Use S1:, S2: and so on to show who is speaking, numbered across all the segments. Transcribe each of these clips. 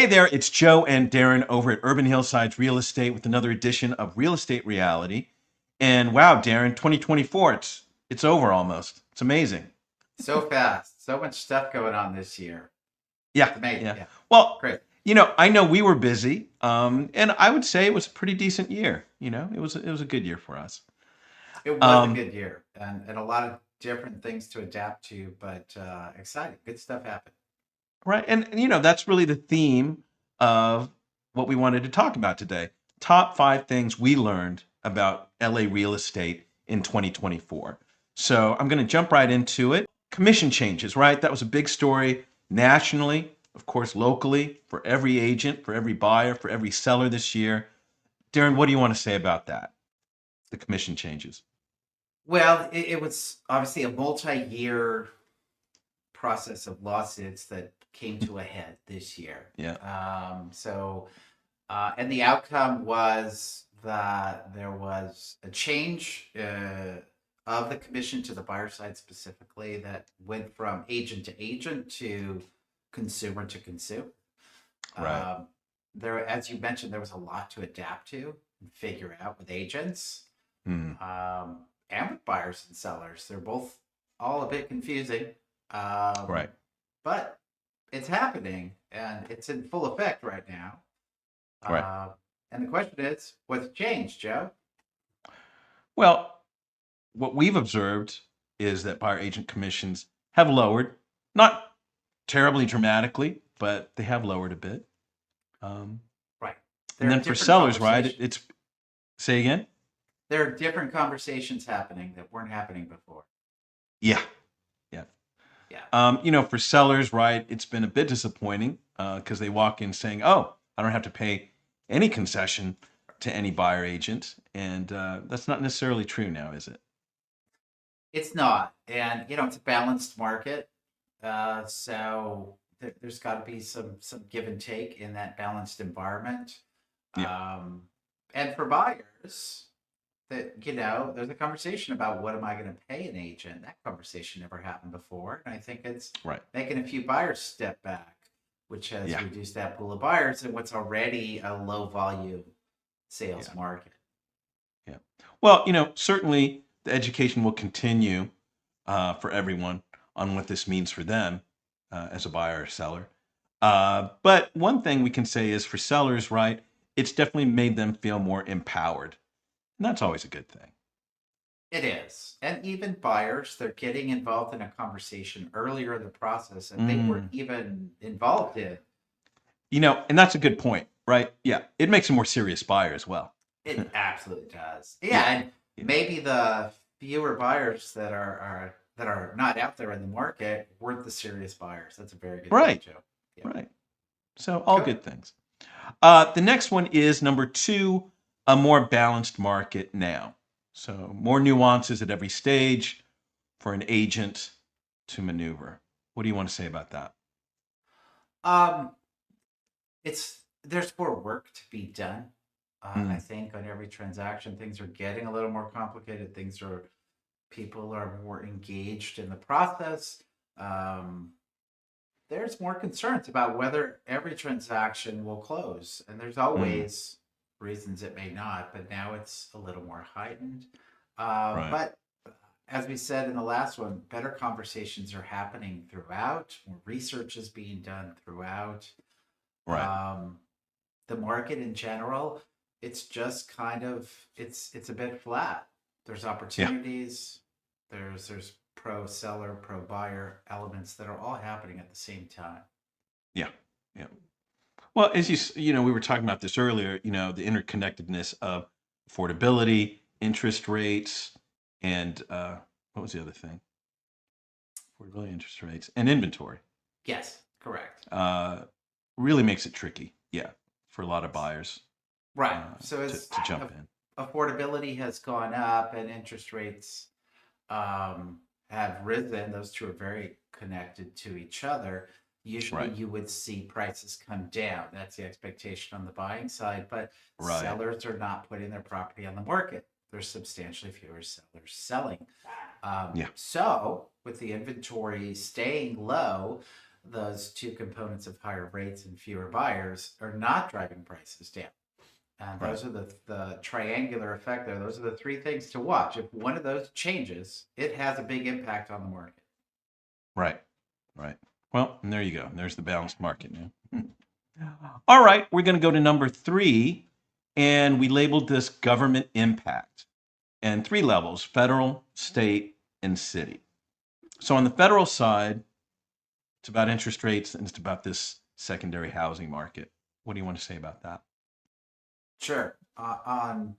S1: Hey there, it's Joe and Darren over at Urban Hillsides Real Estate with another edition of Real Estate Reality. And wow, Darren, 2024, it's over almost. It's amazing.
S2: So fast. So much stuff going on this year.
S1: Yeah,
S2: It's amazing.
S1: yeah.
S2: Yeah.
S1: Well,
S2: Great.
S1: I know we were busy, and I would say it was a pretty decent year. It was a good year for us.
S2: It was a
S1: Um,
S2: good year and a lot of different things to adapt to, but exciting. Good stuff happened.
S1: right, and that's really the theme of what we wanted to talk about today. Top 5 things we learned about LA real estate in 2024. So I'm going to jump right into it. Commission changes, right? That was a big story nationally, of course, locally, for every agent, for every buyer, for every seller this year. Darren, what do you want to say about that? The commission changes.
S2: Well, it was obviously a multi-year process of lawsuits that came to a head this year.
S1: Yeah.
S2: And the outcome was that there was a change of the commission to the buyer side specifically that went from agent to agent to consumer to consumer.
S1: Right.
S2: There, as you mentioned, there was a lot to adapt to and figure out with agents
S1: Hmm.
S2: and with buyers and sellers. They're both all a bit confusing,
S1: Right.
S2: but it's happening and it's in full effect right now.
S1: Right.
S2: And the question is, what's changed, Joe?
S1: Well, what we've observed is that buyer agent commissions have lowered, not terribly dramatically, but they have lowered a bit. Um,
S2: Right.
S1: and
S2: There are
S1: then for
S2: different
S1: sellers, right?
S2: conversations.
S1: It's say again.
S2: There are different conversations happening that weren't happening before.
S1: Yeah, yeah.
S2: Yeah.
S1: For sellers, right? It's been a bit disappointing because they walk in saying, "Oh, I don't have to pay any concession to any buyer agent," and that's not necessarily true now, is it?
S2: It's not. And, it's a balanced market. There's got to be some give and take in that balanced environment.
S1: Yeah.
S2: Um, and for buyers, there's a conversation about what am I going to pay an agent? That conversation never happened before. And I think it's
S1: Right.
S2: making a few buyers step back, which has
S1: Yeah.
S2: reduced that pool of buyers in what's already a low volume sales
S1: Yeah.
S2: market.
S1: Yeah. Well, certainly the education will continue for everyone on what this means for them as a buyer or seller. But one thing we can say is for sellers, right, it's definitely made them feel more empowered. And that's always a good thing.
S2: It is. And even buyers, they're getting involved in a conversation earlier in the process that they weren't
S1: Mm.
S2: even involved in.
S1: And that's a good point, right? Yeah. It makes a more serious buyer as well.
S2: It absolutely does. Yeah,
S1: Yeah.
S2: and
S1: Yeah.
S2: maybe the fewer buyers that are not out there in the market weren't the serious buyers. That's a very good point,
S1: Right.
S2: Joe. Yeah.
S1: Right. So all
S2: Good.
S1: good things. The next one is number 2, a more balanced market now. So more nuances at every stage for an agent to maneuver. What do you want to say about that?
S2: Um, it's there's more work to be done. I
S1: Mm.
S2: think on every transaction, things are getting a little more complicated. People are more engaged in the process. Um, there's more concerns about whether every transaction will close, and there's
S1: Mm.
S2: always reasons it may not, but now it's a little more heightened.
S1: Right.
S2: But as we said in the last one, better conversations are happening throughout. More research is being done throughout.
S1: Right.
S2: Um, the market in general, it's just kind of it's a bit flat. There's
S1: Yeah.
S2: opportunities, there's pro seller, pro buyer elements that are all happening at the same time.
S1: Yeah. Yeah. Well, as we were talking about this earlier, the interconnectedness of affordability, interest rates, and what was the other thing? Affordability, interest rates, and inventory.
S2: Yes, correct.
S1: Uh, really makes it tricky. Yeah, for a lot of
S2: Yes.
S1: buyers
S2: Right. So
S1: to jump in.
S2: affordability has gone up and interest rates have risen, those two are very connected to each other. Usually
S1: Right.
S2: you would see prices come down. That's the expectation on the buying side, but
S1: Right.
S2: sellers are not putting their property on the market. There's substantially fewer sellers selling.
S1: Yeah.
S2: So with the inventory staying low, those two components of higher rates and fewer buyers are not driving prices down. And
S1: Right.
S2: those are the triangular effect there. Those are the three things to watch. If one of those changes, it has a big impact on the market.
S1: Right. Right. Well, and there you go. There's the balanced market now. All right, we're going to go to number 3, and we labeled this government impact, and 3 levels: federal, state, and city. So on the federal side, it's about interest rates and it's about this secondary housing market. What do you want to say about that?
S2: Sure. On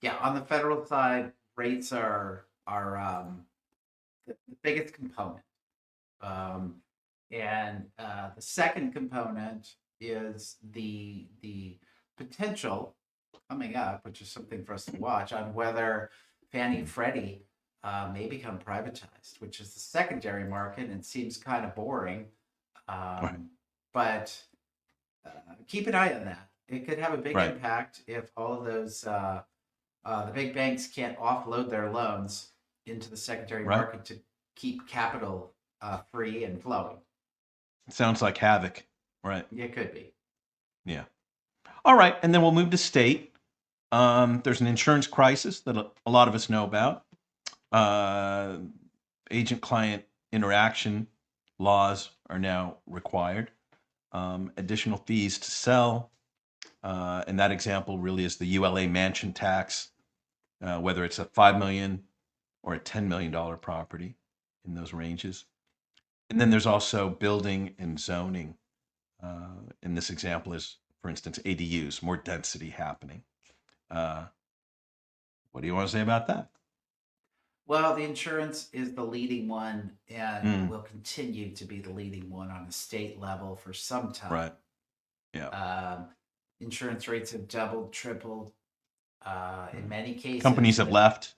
S2: the federal side, rates are the biggest component. And the second component is the potential coming up, which is something for us to watch, on whether Fannie and Freddie may become privatized, which is the secondary market and seems kind of boring.
S1: Right.
S2: But keep an eye on that. It could have a big
S1: Right.
S2: impact if all of those the big banks can't offload their loans into the secondary
S1: Right.
S2: market to keep capital free and flowing.
S1: It sounds like havoc. Right.
S2: It could be.
S1: Yeah. All right, and then we'll move to state. There's an insurance crisis that a lot of us know about. Uh, Agent-client interaction laws are now required. Additional fees to sell. And that example really is the ULA mansion tax, whether it's a $5 million or a $10 million property, in those ranges. And then there's also building and zoning. In this example is, for instance, ADUs, more density happening. Uh, what do you want to say about that?
S2: Well, the insurance is the leading one and
S1: Mm,
S2: will continue to be the leading one on a state level for some time.
S1: right. Yeah.
S2: Um, Insurance rates have doubled, tripled, in
S1: Mm.
S2: many cases.
S1: Companies have left.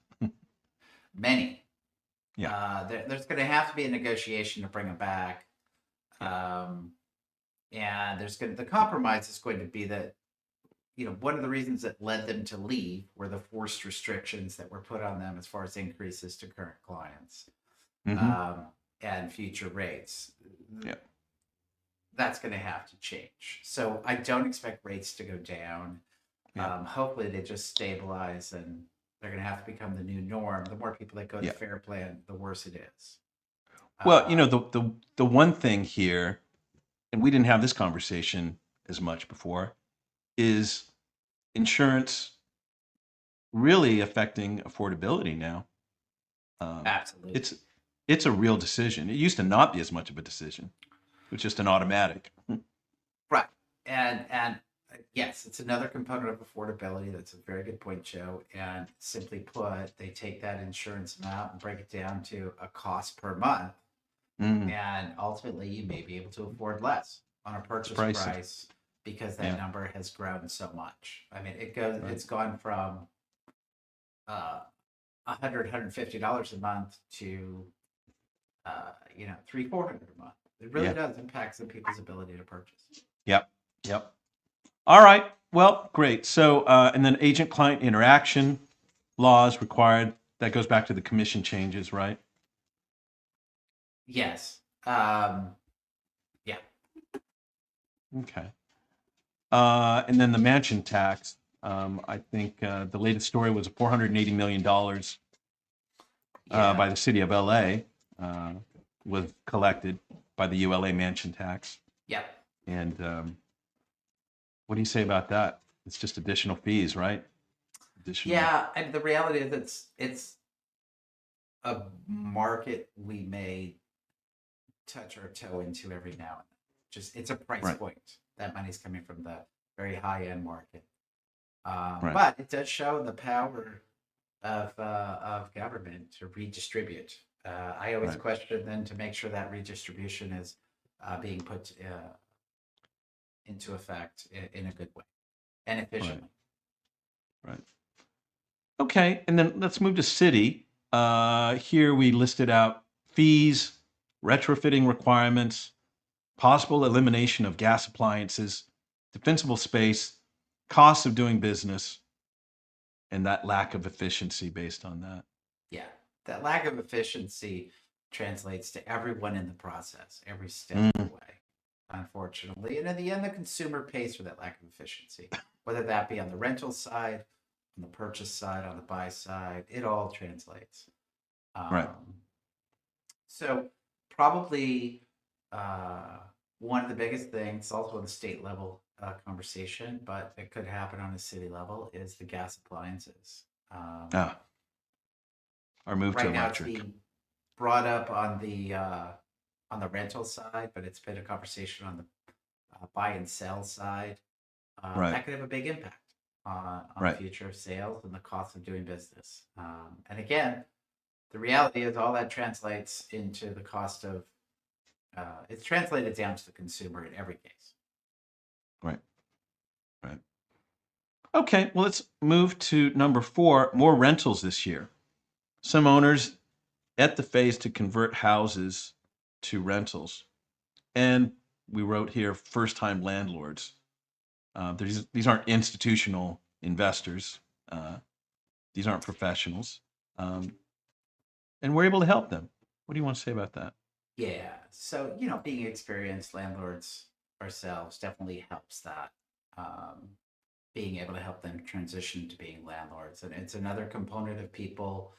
S2: Many.
S1: Yeah.
S2: There's going to have to be a negotiation to bring them back.
S1: Yeah.
S2: And the compromise is going to be that, one of the reasons that led them to leave were the forced restrictions that were put on them as far as increases to current clients,
S1: Hmm.
S2: um, and future rates.
S1: Yeah.
S2: That's going to have to change. So I don't expect rates to go down.
S1: Yeah.
S2: Hopefully they just stabilize, and they're going to have to become the new norm. The more people that go to
S1: Yeah.
S2: Fair Plan, the worse it is.
S1: Well,
S2: Uh,
S1: the one thing here, and we didn't have this conversation as much before, is insurance really affecting affordability now.
S2: Absolutely.
S1: It's a real decision. It used to not be as much of a decision. It was just an automatic.
S2: Right. And yes, it's another component of affordability. That's a very good point, Joe. And simply put, they take that insurance amount and break it down to a cost per month.
S1: Mm,
S2: And ultimately, you may be able to afford less on a
S1: it's
S2: purchase
S1: pricey.
S2: price because that
S1: Yeah.
S2: number has grown so much. I mean,
S1: Right.
S2: it's gone from uh, $150 a month to, 300-400 a month. It really
S1: Yeah.
S2: does impact some people's ability to purchase.
S1: Yep. Yep. All right. Well, great. So, and then agent-client interaction laws required. That goes back to the commission changes, right?
S2: Yes. Yeah.
S1: Okay. And then the mansion tax. I think the latest story was $480 million
S2: Yeah.
S1: by the city of LA was collected by the ULA mansion tax.
S2: Yeah.
S1: And what do you say about that? It's just additional fees, right? Additional.
S2: Yeah. And the reality is it's a market we may touch our toe into every now and then. Just it's a price
S1: Right.
S2: point. That money's coming from the very high end market.
S1: Right.
S2: But it does show the power of government to redistribute. I always
S1: Right.
S2: question then to make sure that redistribution is being put into effect in a good way and
S1: Right.
S2: efficiently.
S1: Right. Okay. And then let's move to city. Here we listed out fees, retrofitting requirements, possible elimination of gas appliances, defensible space, costs of doing business, and that lack of efficiency based on that.
S2: Yeah, that lack of efficiency. translates to everyone in the process, every step of the
S1: Mm,
S2: way, unfortunately. And in the end, the consumer pays for that lack of efficiency, whether that be on the rental side, on the purchase side, on the buy side, it all translates.
S1: right.
S2: Um, so, probably uh, one of the biggest things, also on the state level conversation, but it could happen on a city level, is the gas appliances. Um,
S1: Ah, our move to
S2: right now, it's
S1: electric.
S2: being brought up on the rental side, but it's been a conversation on the buy and sell side.
S1: Right,
S2: That could have a big impact on the
S1: right.
S2: future of sales and the cost of doing business. And again, the reality is all that translates into the cost of. It's translated down to the consumer in every case.
S1: Right. Right. Okay, well, let's move to number 4, more rentals this year. Some owners at the phase to convert houses to rentals. And we wrote here first time landlords. These aren't institutional investors, uh, these aren't professionals. Um, and we're able to help them. What do you want to say about that?
S2: Yeah. So, being experienced landlords ourselves definitely helps that. Um, Being able to help them transition to being landlords. And it's another component of people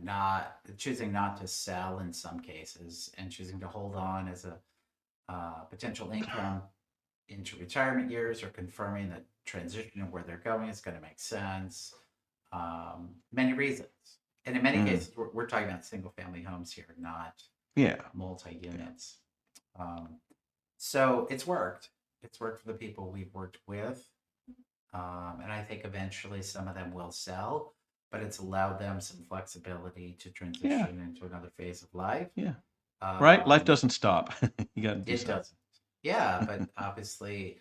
S2: not choosing not to sell in some cases and choosing to hold on as a potential income into retirement years, or confirming that transition of where they're going is going to make sense. Many reasons. And in many
S1: Mm,
S2: cases, we're talking about single family homes here, not
S1: yeah,
S2: multi
S1: yeah,
S2: units. Um, so it's worked. It's worked for the people we've worked with. And I think eventually some of them will sell, but it's allowed them some flexibility to
S1: yeah,
S2: transition into another phase of life.
S1: yeah. Right? Life
S2: Um,
S1: doesn't stop. You got to do
S2: it
S1: something.
S2: doesn't. Yeah, but obviously,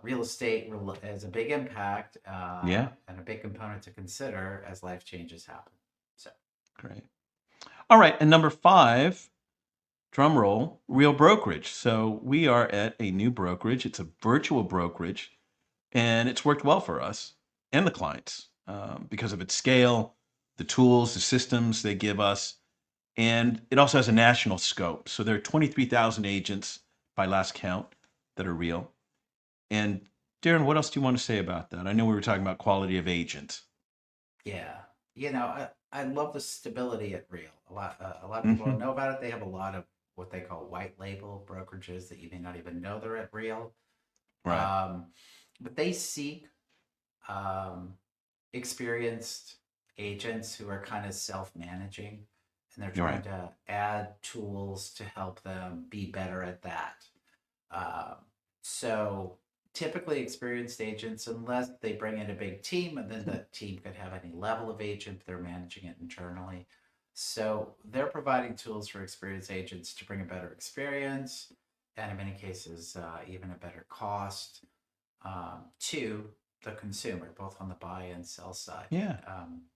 S2: real estate has a big impact
S1: Yeah,
S2: and a big component to consider as life changes happen. So,
S1: great. All right, and number 5, drum roll, real brokerage. So we are at a new brokerage. It's a virtual brokerage, and it's worked well for us and the clients because of its scale, the tools, the systems they give us, and it also has a national scope. So there are 23,000 agents by last count that are real. And Darren, what else do you want to say about that? I know we were talking about quality of agent.
S2: yeah, I love the stability at Real. A lot of people don't
S1: Hmm.
S2: know about it. They have a lot of what they call white label brokerages that you may not even know they're at Real.
S1: Right.
S2: Um, but they seek um, experienced agents who are kind of self-managing, and they're
S1: You're
S2: trying
S1: right.
S2: to add tools to help them be better at that. Um, so typically experienced agents, unless they bring in a big team, and then the team could have any level of agent, they're managing it internally. So they're providing tools for experienced agents to bring a better experience, and in many cases, even a better cost to the consumer, both on the buy and sell side.
S1: Yeah.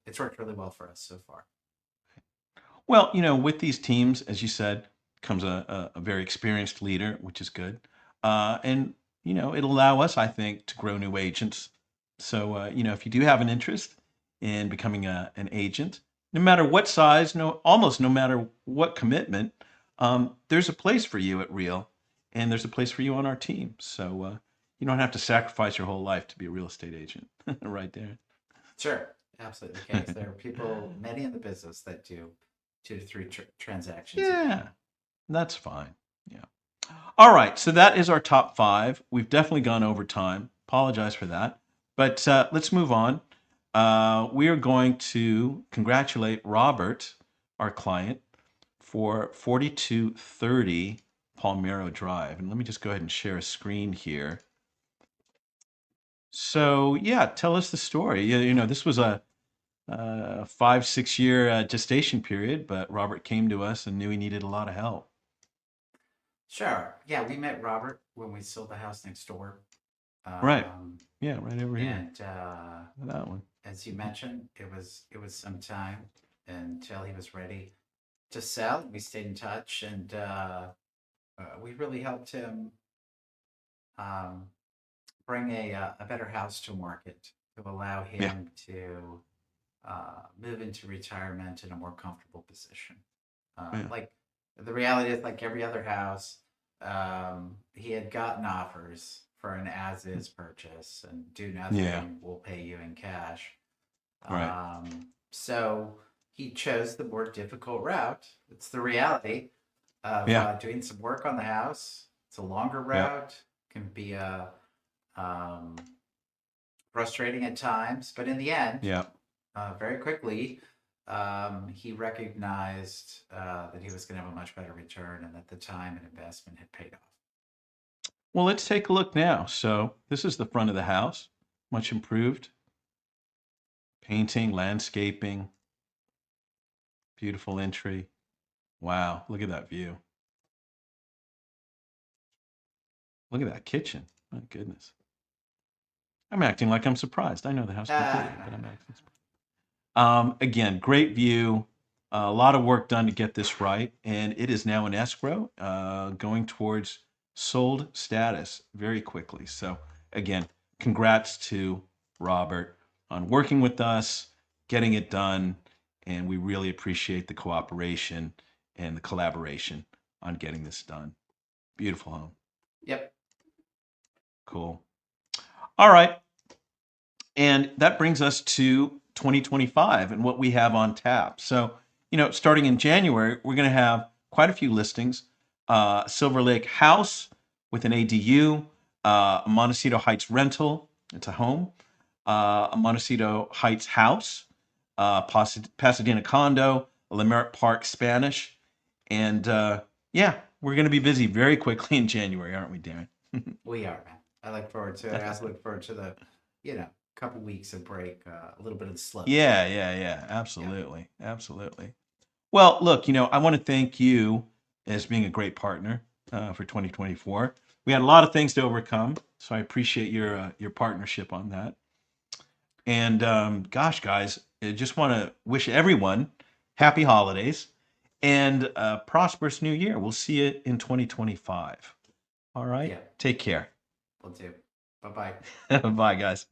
S2: It's worked really well for us so far.
S1: Well, with these teams, as you said, comes a very experienced leader, which is good. And, it'll allow us, I think, to grow new agents. So, if you do have an interest in becoming an agent, no matter what size, almost no matter what commitment, there's a place for you at Real, and there's a place for you on our team. So, you don't have to sacrifice your whole life to be a real estate agent, right there.
S2: Sure, absolutely the case. There are people, many in the business, that do 2 to 3 transactions a year.
S1: Yeah, that's fine. Yeah. All right, so that is our top 5. We've definitely gone over time. Apologize for that. But let's move on. We are going to congratulate Robert, our client, for 4230 Palmero Drive. And let me just go ahead and share a screen here. So, yeah, tell us the story. This was a 5, 6 year gestation period, but Robert came to us and knew he needed a lot of help.
S2: Sure. Yeah, we met Robert when we sold the house next door.
S1: Right.
S2: Um,
S1: Yeah, right over here.
S2: and
S1: That one.
S2: as you mentioned, it was some time until he was ready to sell. We stayed in touch, and we really helped him um, bring a better house to market to allow
S1: Yeah.
S2: him to move into retirement in a more comfortable position.
S1: Yeah.
S2: Like the reality is, like every other house, he had gotten offers for an as-is purchase and do
S1: Yeah.
S2: nothing. We'll pay you in cash.
S1: Right.
S2: So he chose the more difficult route. It's the reality of
S1: Yeah.
S2: doing some work on the house. It's a longer
S1: Yeah.
S2: route, can be um, frustrating at times, but in the end,
S1: Yeah.
S2: very quickly, he recognized that he was going to have a much better return and that the time and investment had paid off.
S1: Well, let's take a look now. So this is the front of the house, much improved. Painting, landscaping, beautiful entry. Wow, look at that view. Look at that kitchen. My goodness. I'm acting like I'm surprised. I know the house completely, but I'm acting surprised. Again, great view. A lot of work done to get this right, and it is now in escrow, going towards sold status very quickly. So, again, congrats to Robert on working with us, getting it done, and we really appreciate the cooperation and the collaboration on getting this done. Beautiful home.
S2: Yep.
S1: Cool. All right. And that brings us to 2025 and what we have on tap. So, starting in January, we're going to have quite a few listings. Silver Lake House with an ADU, Montecito Heights Rental, it's a home, a Montecito Heights House, Pasadena Condo, a Leimert Park Spanish. And yeah, we're going to be busy very quickly in January, aren't we, Darren?
S2: We are, man. I look forward to it. I also look forward to the, couple weeks of break, a little bit of slowness.
S1: Yeah, yeah, yeah.
S2: Yeah.
S1: Absolutely. Absolutely. Well, look, I want to thank you as being a great partner for 2024. We had a lot of things to overcome, so I appreciate your partnership on that. And gosh, guys, I just want to wish everyone happy holidays and a prosperous new year. We'll see you in 2025. All right.
S2: Yeah.
S1: Take care.
S2: We'll do. Bye bye.
S1: Bye, guys.